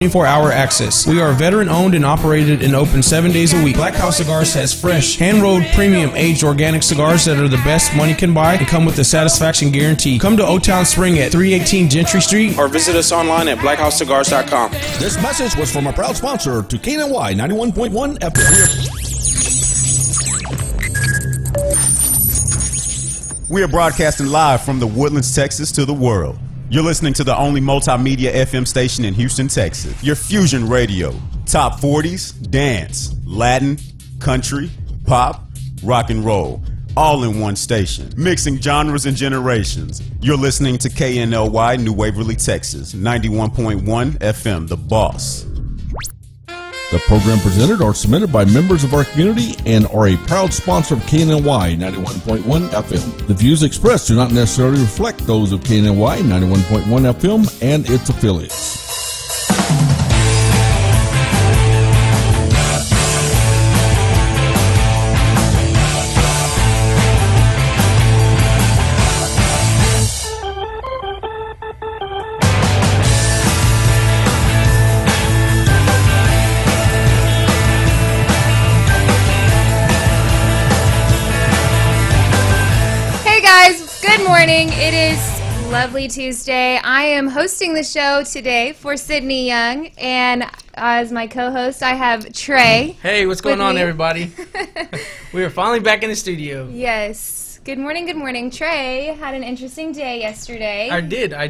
24-hour access. We are veteran owned and operated and open 7 days a week. Black House Cigars has fresh, hand-rolled, premium aged organic cigars that are the best money can buy and come with the satisfaction guarantee. Come to O-Town Spring at 318 Gentry Street or visit us online at blackhousecigars.com. This message was from our proud sponsor to KNLY 91.1 FM. We are broadcasting live from the Woodlands, Texas to the world. You're listening to the only multimedia FM station in Houston, Texas. Your Fusion Radio. Top 40s, dance, Latin, country, pop, rock and roll. All in one station. Mixing genres and generations. You're listening to KNLY New Waverly, Texas. 91.1 FM, The Boss. The program presented are submitted by members of our community and are a proud sponsor of KNLY 91.1 FM. The views expressed do not necessarily reflect those of KNLY 91.1 FM and its affiliates. Good morning. It is lovely Tuesday. I am hosting the show today for Sydney Young, and as my co-host, I have Trey. Hey, what's going on, everybody? We are finally back in the studio. Yes. Good morning. Good morning. Trey had an interesting day yesterday. I did. I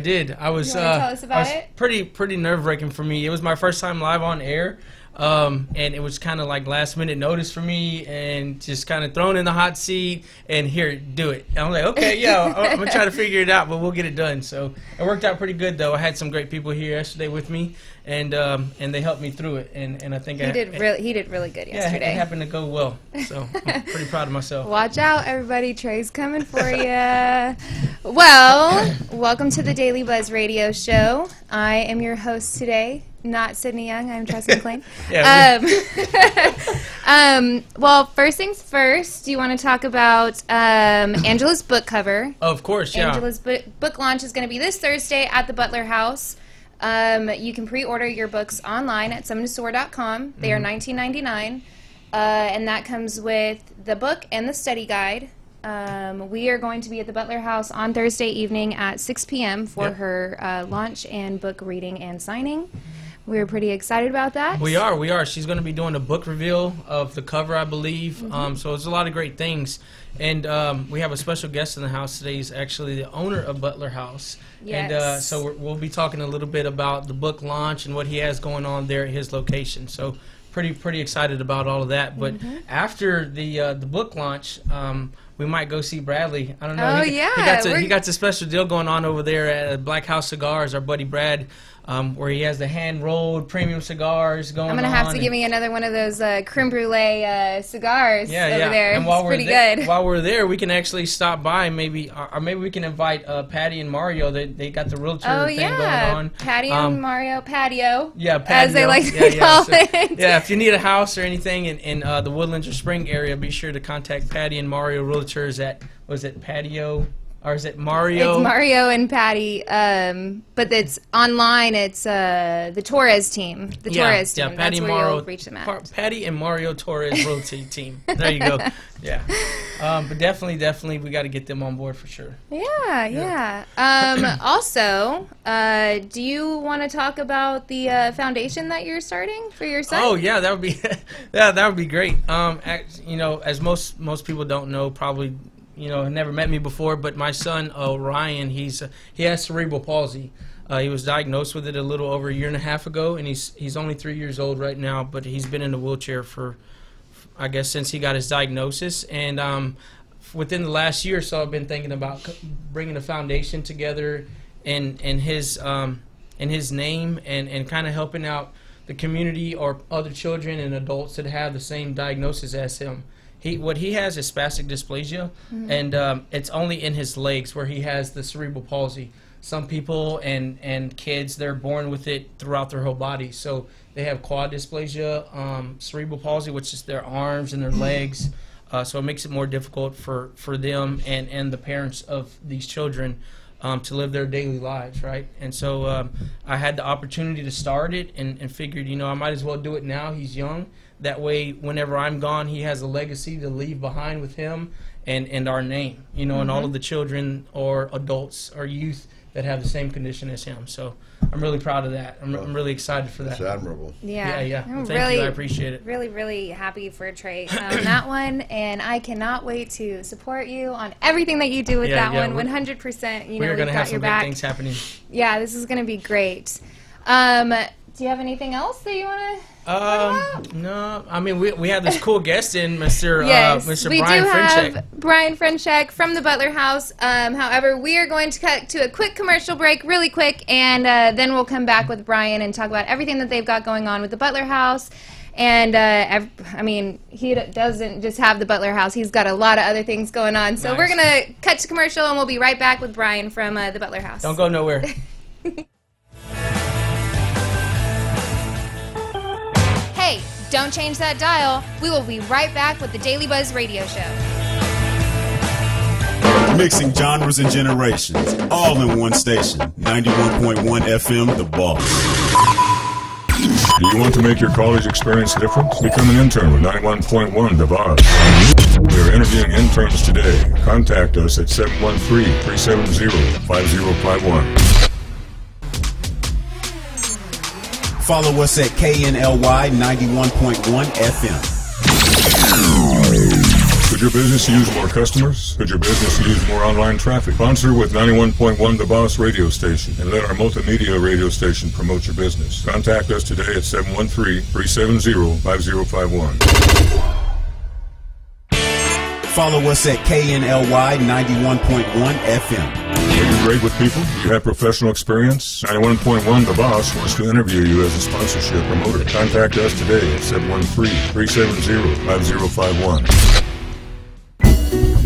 was. You want to tell us about it? Pretty nerve-wracking for me. It was my first time live on air. And it was kind of like last minute notice for me and just kind of thrown in the hot seat and here, do it. And I'm like, okay, yeah, I'm going to try to figure it out, but we'll get it done. So it worked out pretty good, though. I had some great people here yesterday with me, and they helped me through it. And I think he did really good yesterday. Yeah, it happened to go well. So I'm pretty proud of myself. Watch out, everybody. Trey's coming for you. Well, welcome to the Daily Buzz Radio Show. I am your host today. Not Sydney Young. I'm Tressa McClain. Well, first things first, do you want to talk about Angela's book cover? Oh, of course, yeah. Angela's book launch is going to be this Thursday at the Butler House. You can pre-order your books online at summontosoar.com. They are $19.99, and that comes with the book and the study guide. We are going to be at the Butler House on Thursday evening at 6 p.m. for her launch and book reading and signing. We're pretty excited about that. We are. She's going to be doing a book reveal of the cover, I believe. So it's a lot of great things. And we have a special guest in the house today. He's actually the owner of Butler House. Yes. And so we'll be talking a little bit about the book launch and what he has going on there at his location. So pretty excited about all of that. But after the book launch, we might go see Bradley. I don't know. He got a special deal going on over there at Black House Cigars, our buddy Brad. Where he has the hand-rolled premium cigars going on. I'm going to have to give me another one of those creme brulee cigars over there. And while it's we're pretty good. While we're there, we can actually stop by maybe, or maybe we can invite Patty and Mario. They got the realtor thing going on. Patty and Mario, patio. Yeah, patio. As they like to call it. Yeah, if you need a house or anything in the Woodlands or Spring area, be sure to contact Patty and Mario Realtors at, was it Patio? Or is it Mario? It's Mario and Patty, but it's online. It's the Torres team. The Torres team. Yeah, Patty That's and where Mario. you'll reach them at. Patty and Mario Torres Realty team. There you go. Yeah. But definitely, we got to get them on board for sure. Yeah. Also, do you want to talk about the foundation that you're starting for your son? Oh yeah, that would be that would be great. As most people don't know, probably. Never met me before, but my son, Ryan, he has cerebral palsy. He was diagnosed with it a little over a year and a half ago, and he's only 3 years old right now, but he's been in a wheelchair for, I guess, since he got his diagnosis. And within the last year or so, I've been thinking about bringing a foundation together in his name and kind of helping out the community or other children and adults that have the same diagnosis as him. What he has is spastic dysplasia, and it's only in his legs where he has the cerebral palsy. Some people and kids, they're born with it throughout their whole body. So they have quad dysplasia, cerebral palsy, which is their arms and their legs. So it makes it more difficult for them and the parents of these children to live their daily lives, right? And so I had the opportunity to start it and figured, you know, I might as well do it now. He's young. That way, whenever I'm gone, he has a legacy to leave behind with him and our name, you know, and all of the children or adults or youth that have the same condition as him. So I'm really proud of that. I'm really excited for that. That's admirable. Yeah. I'm Thank really, you. I appreciate it. Really, really happy for Trey on that one, and I cannot wait to support you on everything that you do with that one. 100%. You know, we're we've gonna got have your some back. big things happening. Yeah, this is going to be great. Do you have anything else that you want to? No, I mean we have this cool guest in Mr. Yes, Mr. we Brian do Frenchek. have Brian Frenchek from the Butler House. However, we are going to cut to a quick commercial break, really quick, and then we'll come back with Brian and talk about everything that they've got going on with the Butler House. And I mean, he doesn't just have the Butler House; he's got a lot of other things going on. So we're gonna cut to commercial, and we'll be right back with Brian from the Butler House. Don't go nowhere. Hey, don't change that dial. We will be right back with the Daily Buzz Radio Show. Mixing genres and generations, all in one station. 91.1 FM, The Boss. Do you want to make your college experience different? Become an intern with 91.1 The Boss. We are interviewing interns today. Contact us at 713-370-5051. Follow us at KNLY 91.1 FM. Could your business use more customers? Could your business use more online traffic? Sponsor with 91.1 The Boss radio station and let our multimedia radio station promote your business. Contact us today at 713-370-5051. Follow us at KNLY 91.1 FM. Are you great with people? Do you have professional experience? 91.1 The Boss wants to interview you as a sponsorship promoter. Contact us today at 713-370-5051.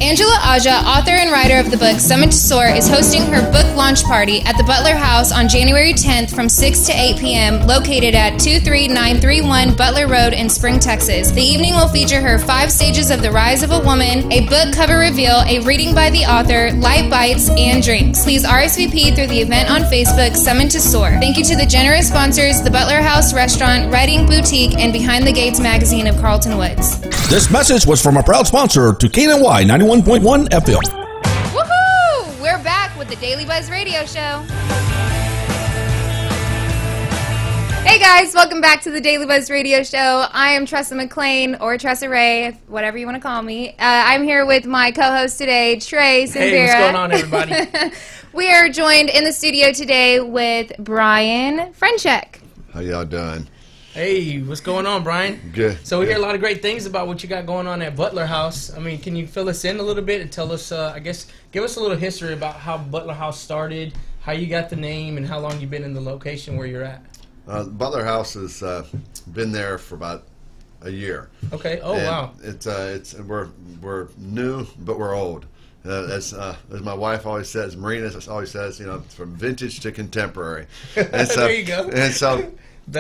Angela Aja, author and writer of the book Summit to Soar, is hosting her book launch party at the Butler House on January 10th from 6 to 8 p.m., located at 23931 Butler Road in Spring, Texas. The evening will feature her 5 stages of the rise of a woman, a book cover reveal, a reading by the author, light bites, and drinks. Please RSVP through the event on Facebook, Summit to Soar. Thank you to the generous sponsors, the Butler House Restaurant, Writing Boutique, and Behind the Gates magazine of Carlton Woods. This message was from a proud sponsor to KNLY 91.1 FM. Woohoo! We're back with the Daily Buzz Radio Show. Hey guys, welcome back to the Daily Buzz Radio Show. I am Tressa McClain, or Tressa Ray, whatever you want to call me. I'm here with my co-host today, Trey Sinvera. Hey, what's going on, everybody? We are joined in the studio today with Brian Frenchek. How y'all doing? Hey, what's going on, Brian? Good. So we hear a lot of great things about what you got going on at Butler House. I mean, can you fill us in a little bit and tell us, I guess, give us a little history about how Butler House started, how you got the name, and how long you've been in the location where you're at? Butler House has been there for about a year. Okay. Oh, and wow. We're new, but we're old. As my wife always says, Marina always says, you know, from vintage to contemporary. And so, there you go. And so.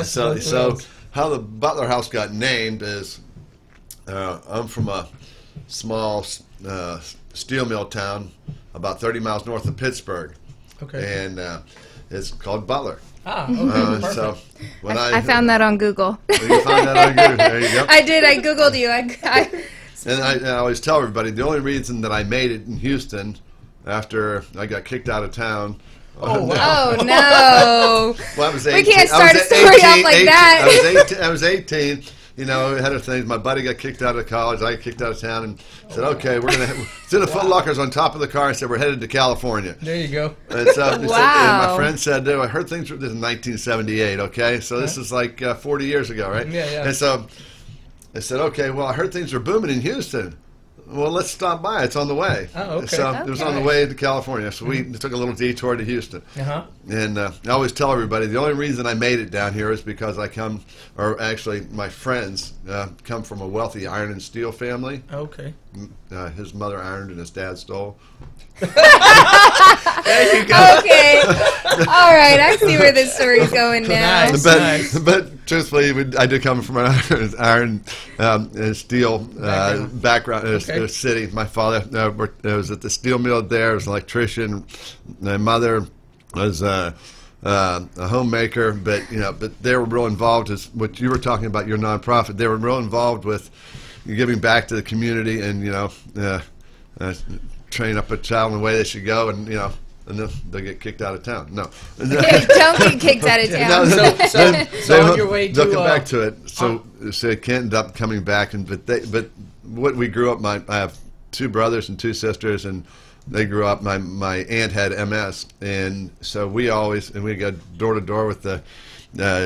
So how the Butler House got named is I'm from a small steel mill town about 30 miles north of Pittsburgh. Okay. And it's called Butler. Ah, okay. Perfect. So when I found that on Google. You found that on Google. There you go. I did. I Googled you. And I always tell everybody the only reason that I made it in Houston after I got kicked out of town. Oh, wow. Oh, no. Well, I was 18. We can't start a story off like that. I was 18. You know, we had our things. My buddy got kicked out of college. I got kicked out of town and said, okay, we're going to instead of Foot Lockers on top of the car, I said, we're headed to California. There you go. And so and my friend said, I heard things, this is 1978, okay? So this is like 40 years ago, right? Yeah. And so I said, okay, well, I heard things are booming in Houston. Well, let's stop by. It's on the way. Oh, okay. So it was on the way to California. So we took a little detour to Houston. Uh-huh. And I always tell everybody the only reason I made it down here is because my friends come from a wealthy iron and steel family. Okay. His mother ironed and his dad stole. There you go. Okay. All right. I see where this story's going now. Nice. But truthfully, I did come from an iron and steel background city. My father was at the steel mill there. Was an electrician. My mother was a homemaker, but they were real involved. As what you were talking about, your nonprofit, they were real involved with giving back to the community and train up a child in the way they should go, and and then they'll get kicked out of town. No, don't get kicked out of town. So on your way to they'll come back to it. So they can't end up coming back. But what we grew up, I have 2 brothers and 2 sisters, and they grew up. My aunt had MS, and so we got door to door with the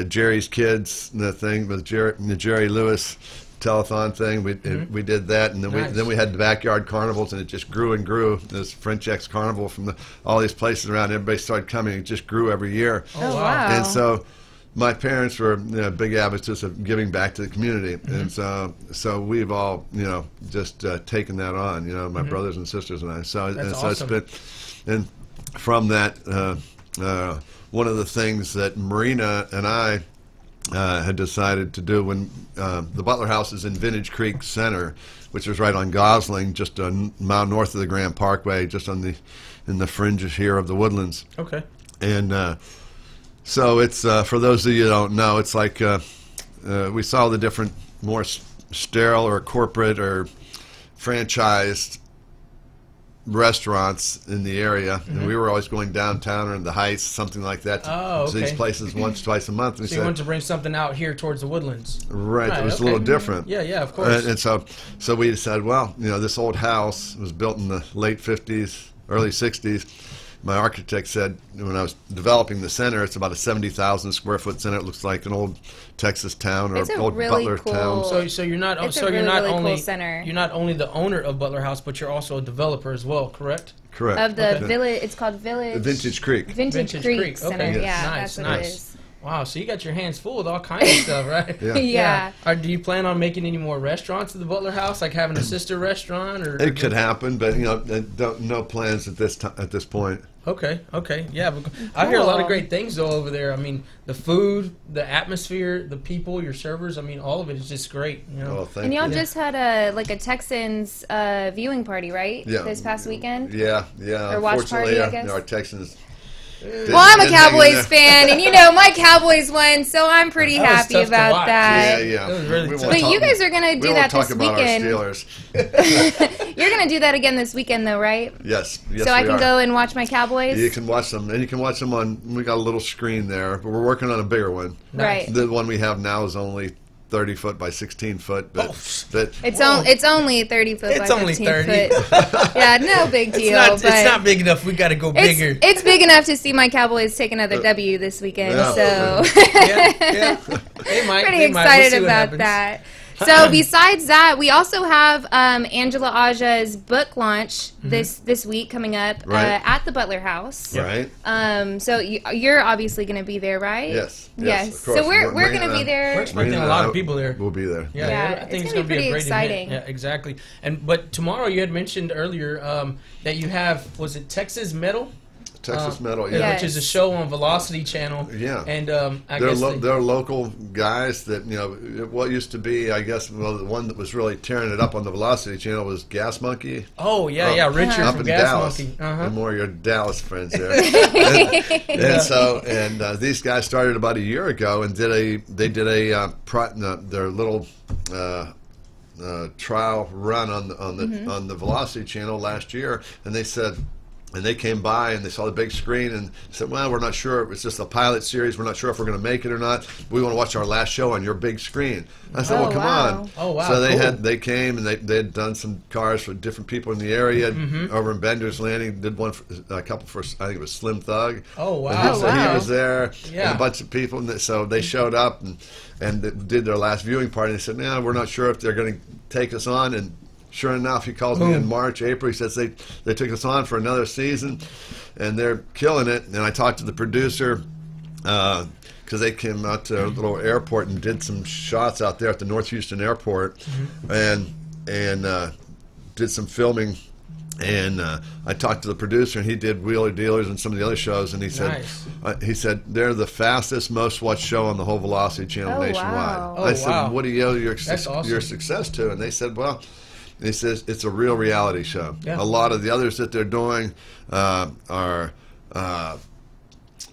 Jerry's Kids, the thing with the Jerry Lewis telethon thing. We did that, and then we had the backyard carnivals, and it just grew and grew. This French X Carnival from all these places around, everybody started coming. It just grew every year. Oh wow! And so my parents were big advocates of giving back to the community, and so we've all just taken that on. My brothers and sisters and I. So awesome. It's been, and from that, one of the things that Marina and I had decided to do when the Butler House is in Vintage Creek Center, which is right on Gosling, just a mile north of the Grand Parkway, just in the fringes here of the Woodlands. Okay. And so it's for those of you who don't know, it's like we saw the different more sterile or corporate or franchised restaurants in the area, and we were always going downtown or in the Heights, something like that, to these places once, twice a month. So you wanted to bring something out here towards the Woodlands. Right, it was a little different. Yeah, of course. And so we decided, well, this old house was built in the late 50s, early 60s. My architect said when I was developing the center, it's about a 70,000 square foot center. It looks like an old Texas town or old really Butler cool town. So you're not you're not only the owner of Butler House, but you're also a developer as well, correct? Correct. Of the village, it's called Vintage Creek. Vintage Creek Center. Okay. Yeah, Nice, that's what it nice. is. Wow, so you got your hands full with all kinds of stuff, right? Yeah. Do you plan on making any more restaurants at the Butler House, like having a sister restaurant? Or it could happen, but no plans at this point. Okay, yeah. I hear a lot of great things though over there. I mean, the food, the atmosphere, the people, your servers. I mean, all of it is just great. Well, thank And y'all you. just had a Texans viewing party, right? Yeah. This past weekend. Yeah. Or watch party, I Unfortunately, guess. our Texans. Well, I'm a Cowboys fan, and my Cowboys won, so I'm pretty That was happy tough to about watch. that. Yeah. That was really tough. But you guys are gonna do that this We won't talk about weekend. our Steelers. You're gonna do that again this weekend, though, right? Yes. So I can go and watch my Cowboys. You can watch them, and you can watch them on. We got a little screen there, but we're working on a bigger one. Right. The one we have now is only 30 foot by 16 foot, but It's only 30 foot It's by only 15 30. foot. Yeah, no big deal. It's not big enough. We got to go bigger. It's big enough to see my Cowboys take another W this weekend. Yeah. So yeah. They might. pretty They might. excited We'll see what about happens. that. So besides that, we also have Angela Aja's book launch this week coming up at the Butler House. right. So you're obviously going to be there, right? Yes. Of course. So we're going to be We're there. expecting a lot of people there. We'll be there. Yeah, I think it's going to be a pretty great exciting. event. Yeah, exactly. But tomorrow you had mentioned earlier that you have, was it Texas Metal? Texas Metal, yeah. Which is a show on Velocity Channel. Yeah. And I They're guess they're local guys that, what used to be, I guess, the one that was really tearing it up on the Velocity Channel was Gas Monkey. Oh, yeah, Richard Up from in Gas Dallas. Monkey. And more of your Dallas friends there. and these guys started about a year ago and did their little trial run on the Velocity Channel last year, and they said. And they came by and they saw the big screen and said, well, we're not sure. It's just a pilot series. We're not sure if we're going to make it or not. We want to watch our last show on your big screen. I said, well, come on. Oh, wow. So cool. they came and they had done some cars for different people in the area. Over in Bender's Landing, did one for a couple for, I think it was Slim Thug. Oh, wow. And so he was there Yeah. and a bunch of people. And so they showed up and did their last viewing party. And they said, no, we're not sure if they're going to take us on. And sure enough, he calls me in March, April. He says they took us on for another season, and they're killing it. And I talked to the producer because they came out to a little airport and did some shots out there at the North Houston Airport, and did some filming And I talked to the producer, and he did Wheeler Dealers and some of the other shows, and he said, they're the fastest, most watched show on the whole Velocity Channel nationwide. Wow. I said, what do you owe your awesome. success to? And they said, well, he says it's a real reality show. Yeah. A lot of the others that they're doing are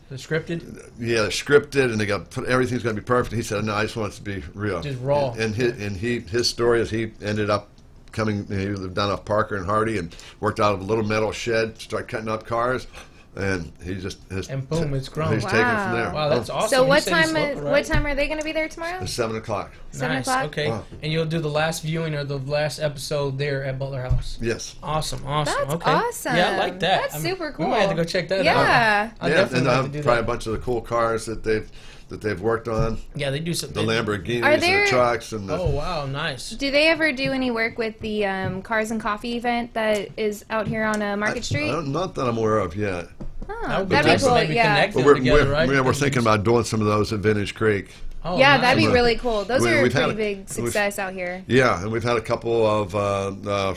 the scripted. Yeah, they're scripted, and they got everything's going to be perfect. He said, no, I just want it to be real, just raw. And his story is he ended up he lived down off Parker and Hardy and worked out of a little metal shed, started cutting up cars, and he just and boom, it's grown. He's taken from there. Wow, that's awesome. So You what said he's time? local, right? What time are they going to be there tomorrow? It's 7 o'clock. 7 Nice. o'clock. Okay, Wow. and you'll do the last viewing or the last episode there at Butler House. Yes. Awesome. That's okay. awesome. Yeah, I like that. That's super cool. We might have to go check that out. Yeah. I'll Yeah, definitely and have to do probably that. a bunch of the cool cars that they've worked on. Yeah, they do some. The Lamborghinis Are and there- the trucks and the. Oh wow, nice. Do they ever do any work with the Cars and Coffee event that is out here on Market Street? Not that I'm aware of yet. Oh, That would be that'd nice be to cool. maybe Yeah. connect But them together, right? we're thinking about doing some of those at Vintage Creek. Oh, Yeah, nice. that'd be Nice. really cool. Those are We've had pretty a- big we've- success out here. Yeah, and we've had a couple of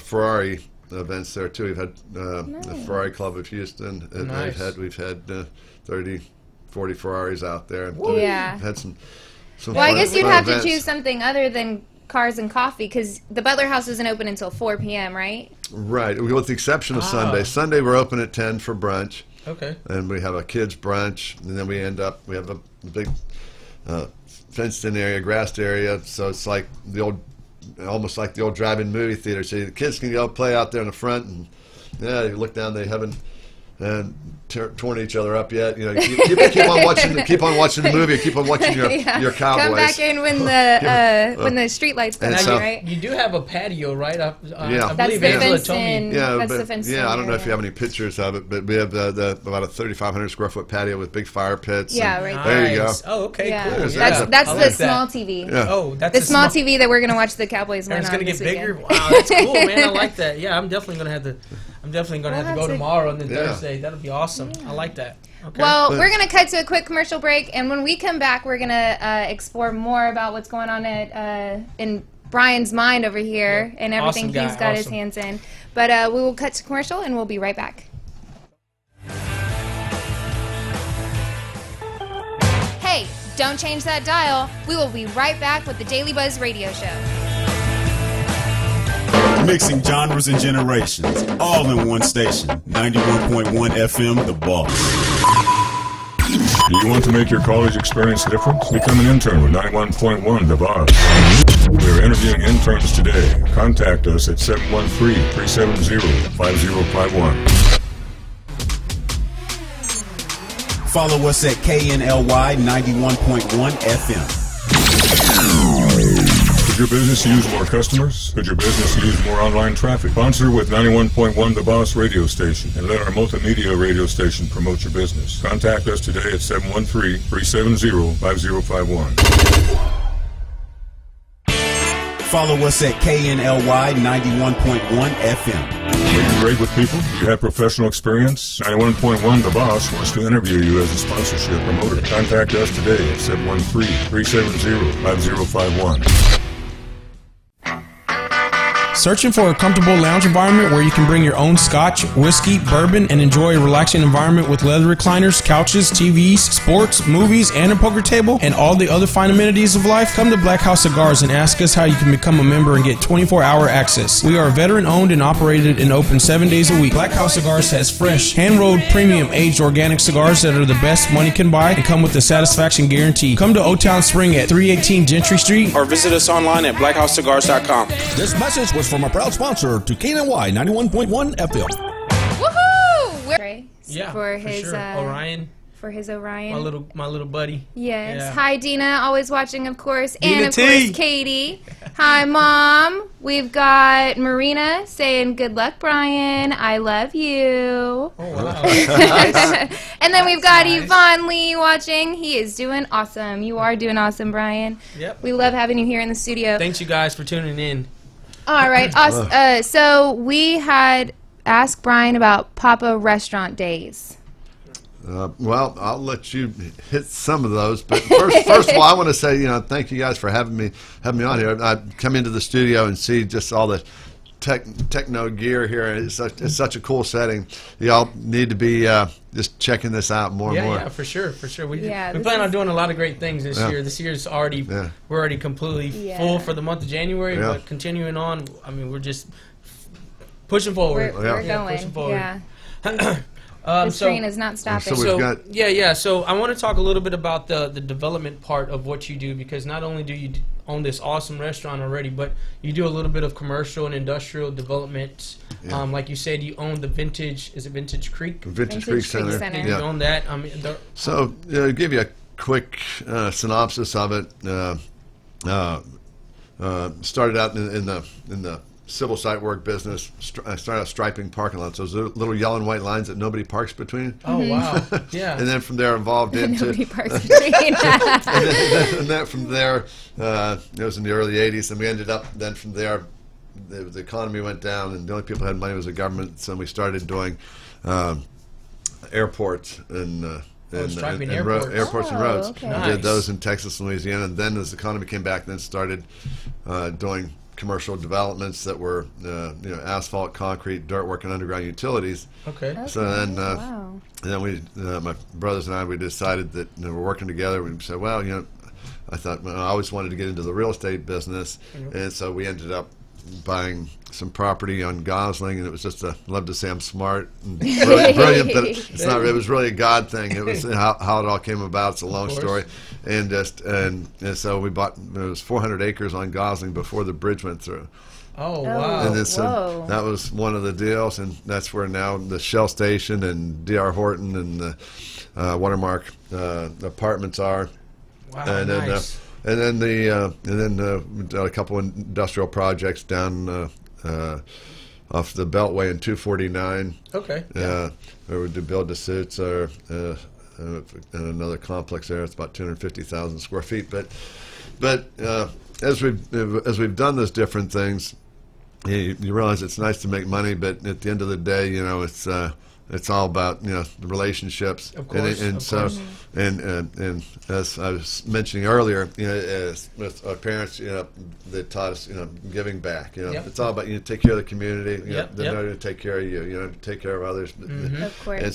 Ferrari events there too. We've had the Ferrari Club of Houston, and Nice. we've had 30, 40 Ferraris out there. And Yeah. had some Well, I fun- guess you'd fun have events. to choose something other than Cars and Coffee because the Butler House isn't open until 4 p.m., right? Right, with the exception of Sunday. Sunday we're open at 10 for brunch. Okay. And we have a kids brunch, and then we have a big fenced-in area, grassed area. So it's like almost like the old drive-in movie theater. So the kids can go play out there in the front, and you look down, they haven't torn each other up yet. You know, keep on watching the movie, keep on watching your Cowboys. Come back in when the street lights go And down, so- right? You do have a patio, right? I Yeah. That's believe the Angela fenced told me. in. Yeah, That's but, the fenced yeah, I in don't know if area. you have any pictures of it, but we have about a 3,500 square foot patio with big fire pits. Yeah, and right There you go. Nice. Oh, okay, Yeah. cool. There's- Yeah. That's I the like small that. TV. Yeah. Oh, that's The small TV that we're gonna watch the Cowboys And win it's on gonna get this bigger. weekend. Wow, that's cool, man. I like that. Yeah, I'm definitely gonna have to. We'll have to have go to- tomorrow and then Yeah. Thursday. That'll be awesome. I like that. Okay. Well, we're going to cut to a quick commercial break, and when we come back, we're going to explore more about what's going on in Brian's mind over here and everything Awesome guy, he's got his awesome. hands in. But we will cut to commercial, and we'll be right back. Hey, don't change that dial. We will be right back with the Daily Buzz Radio Show. Mixing genres and generations, all in one station. 91.1 FM, The Boss. Do you want to make your college experience different? Become an intern with 91.1 The Boss. We are interviewing interns today. Contact us at 713-370-5051. Follow us at KNLY 91.1 FM. Could your business use more customers? Could your business use more online traffic? Sponsor with 91.1 The Boss radio station and let our multimedia radio station promote your business. Contact us today at 713-370-5051. Follow us at KNLY 91.1 FM. Are you great with people? Do you have professional experience? 91.1 The Boss wants to interview you as a sponsorship promoter. Contact us today at 713-370-5051. Searching for a comfortable lounge environment where you can bring your own scotch, whiskey, bourbon, and enjoy a relaxing environment with leather recliners, couches, TVs, sports, movies, and a poker table, and all the other fine amenities of life? Come to Black House Cigars and ask us how you can become a member and get 24-hour access. We are veteran-owned and operated and open 7 days a week. Black House Cigars has fresh, hand-rolled, premium, aged organic cigars that are the best money can buy and come with the satisfaction guarantee. Come to O-Town Spring at 318 Gentry Street or visit us online at blackhousecigars.com. This message was from a proud sponsor to KNLY 91.1 FM. Woohoo! yeah, for his sure. Orion, For his Orion. my little buddy. Yes. Yeah. Hi, Dina. Always watching, of course. Dina And, of T. course, Katie. Hi, Mom. We've got Marina saying, good luck, Brian. I love you. Oh wow. And then we've got nice. Yvonne Lee watching. He is doing awesome. You are doing awesome, Brian. Yep. We love having you here in the studio. Thanks you guys for tuning in. All right. Awesome. So we had asked Brian about Papa Restaurant Days. Well, I'll let you hit some of those, but first of all, I want to say, thank you guys for having me on here. I come into the studio and see just all the techno gear here. It's such a cool setting. Y'all need to be just checking this out more and more. Yeah, for sure. We Yeah, plan on doing a lot of great things this year. This year's already Yeah. we're already completely full for the month of January, Yeah. but continuing on, I mean, we're just pushing forward. We're Yeah, going. pushing forward. Yeah. The train is not stopping. So we've got- So I want to talk a little bit about the development part of what you do, because not only do you own this awesome restaurant already, but you do a little bit of commercial and industrial development. Yeah. Like you said, you own the Vintage Vintage Creek? Vintage Creek Center. You Yeah. own that. I mean, So, to give you a quick synopsis of it, started out in the civil site work business. I started out striping parking lots, those little yellow and white lines that nobody parks between. Oh wow! Yeah. And then from there, evolved into. Nobody parks between. and then from there, it was in the early '80s, and we ended up. Then from there, the economy went down, and the only people who had money was the government. So we started doing airports and. striping and airports. airports and Oh, roads. okay. We Nice. did those in Texas and Louisiana, and then as the economy came back, then started doing commercial developments that were asphalt, concrete, dirt work, and underground utilities. Okay. So then, Wow. and then we, my brothers and I, we decided that we're working together. We said, well, I thought I always wanted to get into the real estate business, and so we ended up buying some property on Gosling, and it was just love to say I'm smart and brilliant, but it's not. It was really a God thing. It was how it all came about. It's a long story, and so we bought. It was 400 acres on Gosling before the bridge went through. Oh wow! And then so whoa. that was one of the deals, and that's where now the Shell Station and D.R. Horton and the Watermark apartments are. Wow, And then, nice. and then we did a couple of industrial projects down off the Beltway in 249. Okay. Where we did build the suits and another complex there. It's about 250,000 square feet. But as we've done those different things, you realize it's nice to make money, but at the end of the day, it's all about the relationships. Of course, and of so course. and as I was mentioning earlier, as with our parents, they taught us giving back. Yep. It's all about take care of the community. Yep, They're yep. not going to take care of you. Take care of others. Of course. And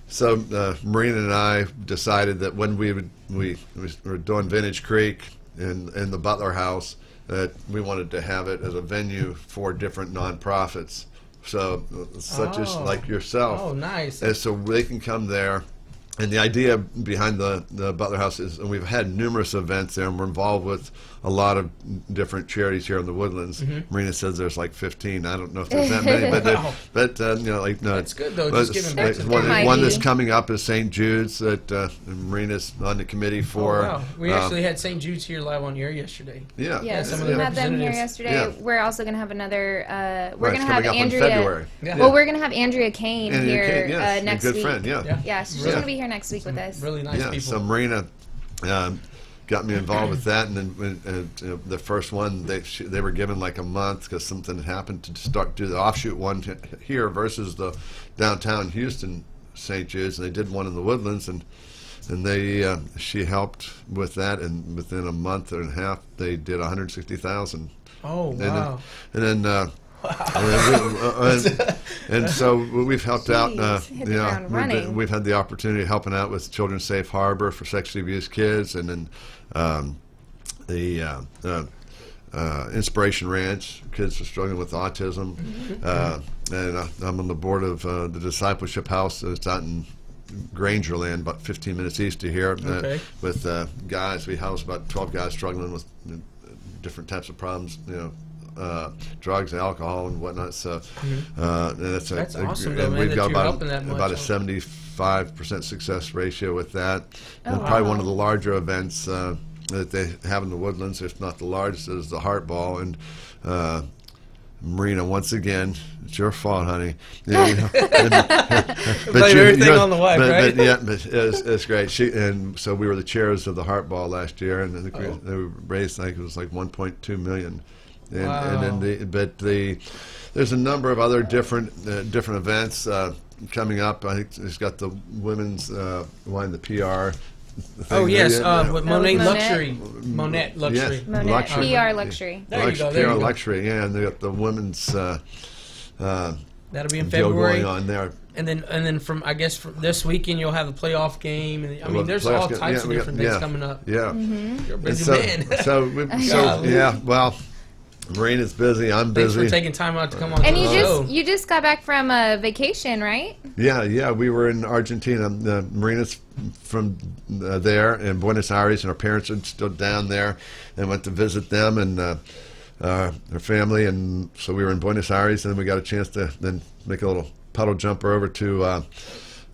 so Marina and I decided that when we were doing Vintage Creek in the Butler House, that we wanted to have it as a venue for different nonprofits. So such as like yourself. Oh, nice. And so they can come there. And the idea behind the Butler House is, and we've had numerous events there, and we're involved with a lot of different charities here in the Woodlands. Marina says there's like 15. I don't know if there's that many, Wow. but like no, That's good, though, just giving back to the one community. that's coming up is St. Jude's that Marina's on the committee for. Oh, wow. We actually had St. Jude's here live on air yesterday. Yeah. Yes, some of we the had them here representatives. yesterday. Yeah. We're also going to have another. We're Right, going it's to have coming up in Andrea. February. Yeah. Well, we're going to have Andrea Kane And you here can, yes, next a good week. friend, yeah. Yeah, she's Really? going to be here next week with us. Really nice Yeah, people. so Marina got me involved with that, and then the first one they were given like a month because something happened to do the offshoot one here versus the downtown Houston St. Jude's, and they did one in the Woodlands, and she helped with that, and within a month and a half they did 160,000. Oh, wow. And then. And so we've helped out. Jeez, hit the ground running. We've had the opportunity of helping out with Children's Safe Harbor for sexually abused kids, and then the Inspiration Ranch, kids are struggling with autism. And I'm on the board of the Discipleship House. It's out in Grangerland, about 15 minutes east of here. Okay. With guys, we house about 12 guys struggling with different types of problems. Drugs, alcohol, and whatnot. So and That's awesome, and though, man, we've that got you're helping that about a much. 75% success ratio with that. And wow. probably one of the larger events that they have in the Woodlands, if not the largest, is the Heart Ball. And Marina, once again, it's your fault, honey. Blame everything on the wife, right? But yeah, but it's great. And so we were the chairs of the Heart Ball last year, and I think they raised, it was like 1.2 million. And, Wow. and then there's a number of other different events coming up. I think it's got the women's wine, the PR Oh yes, with Monet Monet. Luxury. Monet Luxury. Yes. Monet, Luxury. PR Luxury. There you go. There PR you go. Luxury, yeah, and they got the women's That'll be in deal February. going on there. And then from I guess from this weekend you'll have the playoff game. And I mean, there's Playoffs all get- types of we got- different things coming up. Yeah. Mm-hmm. You're a And busy so, man. yeah, well, Marina's busy. I'm Thanks busy. for taking time out to come on. And to you the show. just got back from a vacation, right? Yeah, we were in Argentina. Marina's from there in Buenos Aires, and our parents are still down there, and went to visit them and her family, and so we were in Buenos Aires, and then we got a chance to then make a little puddle jumper over to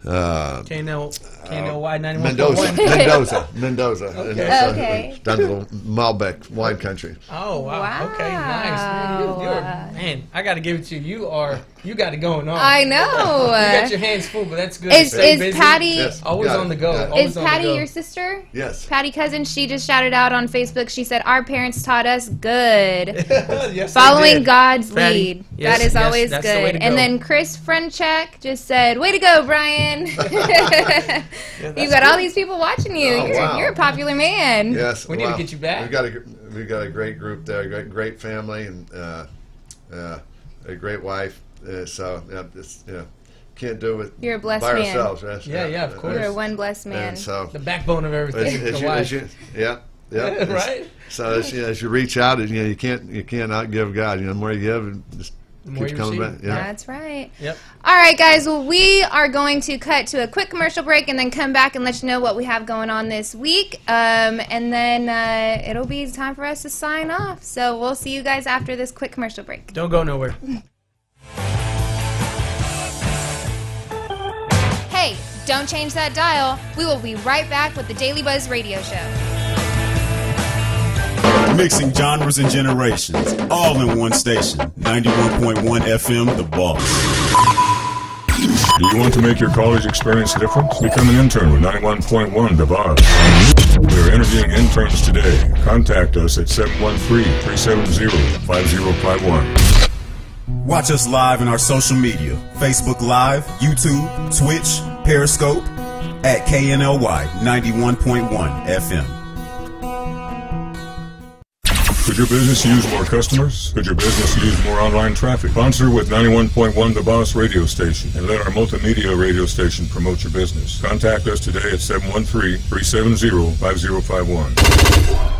KNLY 91.1. Mendoza. Okay. And Okay. down to the Malbec wine country. Oh wow. Wow. Okay, nice. Man, I got to give it to you. You got it going on. I know. You got your hands full, but that's good. Is Stay busy. Patty Yes. Always Got on it. the go. Got it. Always is on the Patty go. your sister? Yes. Patty Cousin, she just shouted out on Facebook. She said, "Our parents taught us good." Yes, they Following did. God's Patty, lead. yes, that is yes, always that's the way good. to And go. then Chris Frenchek just said, "Way to go, Brian." You've got all these people watching you. Oh, wow. You're a popular man. Yes. We need to get you back. We've got a great group there, great family, and a great wife. So can't do it with You're a blessed by man. ourselves. Yes. Yeah, of course. You're a one blessed man. And so, The backbone of everything. The wife. yeah. Right? So as you reach out, you can't outgive God. The more you give, it just The more keeps you coming receive. back. Yeah. That's right. Yep. All right, guys. Well, we are going to cut to a quick commercial break and then come back and let you know what we have going on this week. And then it'll be time for us to sign off. So we'll see you guys after this quick commercial break. Don't go nowhere. Hey, don't change that dial. We will be right back with the Daily Buzz Radio Show. Mixing genres and generations, all in one station. 91.1 FM, The Boss. Do you want to make your college experience different? Become an intern with 91.1 The Boss. We are interviewing interns today. Contact us at 713-370-5051. Watch us live in our social media, Facebook Live, YouTube, Twitch, Periscope, at KNLY 91.1 FM. Could your business use more customers? Could your business use more online traffic? Sponsor with 91.1 The Boss radio station and let our multimedia radio station promote your business. Contact us today at 713-370-5051.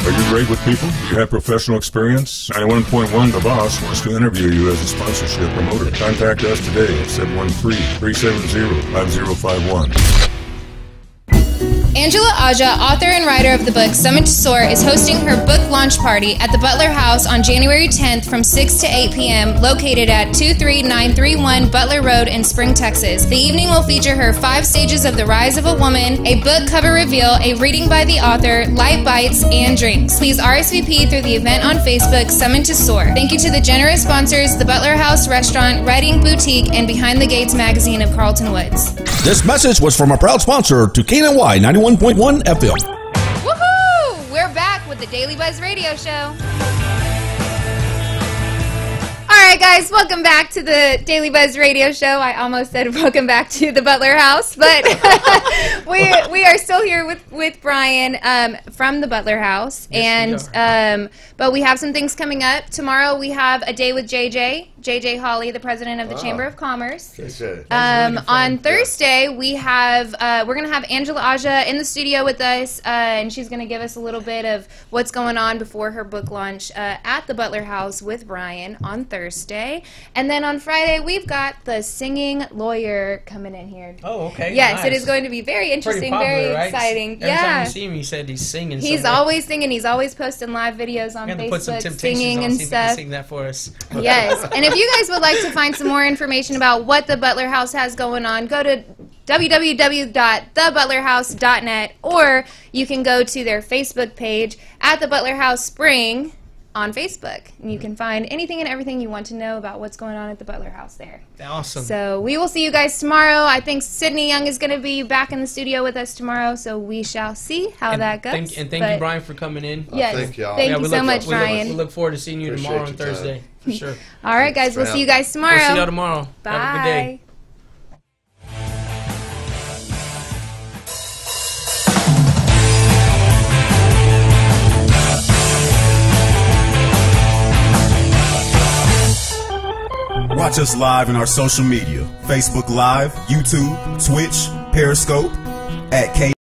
Are you great with people? Do you have professional experience? 91.1 The Boss wants to interview you as a sponsorship promoter. Contact us today at 713-370-5051. Angela Aja, author and writer of the book Summit to Soar, is hosting her book launch party at the Butler House on January 10th from 6 to 8 p.m., located at 23931 Butler Road in Spring, Texas. The evening will feature her 5 stages of the rise of a woman, a book cover reveal, a reading by the author, light bites, and drinks. Please RSVP through the event on Facebook, Summit to Soar. Thank you to the generous sponsors, the Butler House Restaurant, Writing Boutique, and Behind the Gates magazine of Carlton Woods. This message was from a proud sponsor to KNLY 91.1 FM. Woohoo! We're back with the Daily Buzz Radio Show. All right, guys, welcome back to the Daily Buzz Radio Show. I almost said welcome back to the Butler House, but we are still here with Brian from the Butler House, Yes, and but we have some things coming up. Tomorrow we have a day with JJ Hawley, the president of the Chamber of Commerce. On Thursday we have we're gonna have Angela Aja in the studio with us, and she's gonna give us a little bit of what's going on before her book launch at the Butler House with Brian on Thursday. And then on Friday we've got the singing lawyer coming in here. Oh, okay. Yes, it nice. is going to be very interesting, Pretty popular, very right? exciting. Every time you see him, he said he's singing. He's somewhere. always singing. He's always posting live videos on I'm gonna put some Facebook, Temptations singing on, and see if he can stuff. sing that for us. Yes, and if you guys would like to find some more information about what the Butler House has going on, go to www.thebutlerhouse.net, or you can go to their Facebook page at the Butler House Spring on Facebook, and you can find anything and everything you want to know about what's going on at the Butler House there. Awesome. So we will see you guys tomorrow. I think Sydney Young is going to be back in the studio with us tomorrow, so we shall see how that goes. Thank you, But Brian, for coming in. Yes, thank y'all. thank Yeah, you we so look- much, we look- Brian. We look forward to seeing you tomorrow on Appreciate your time. Thursday. For sure. All right, guys, we'll see you guys tomorrow. We'll see y'all tomorrow. Bye. Have a good day. Watch us live in our social media, Facebook Live, YouTube, Twitch, Periscope, at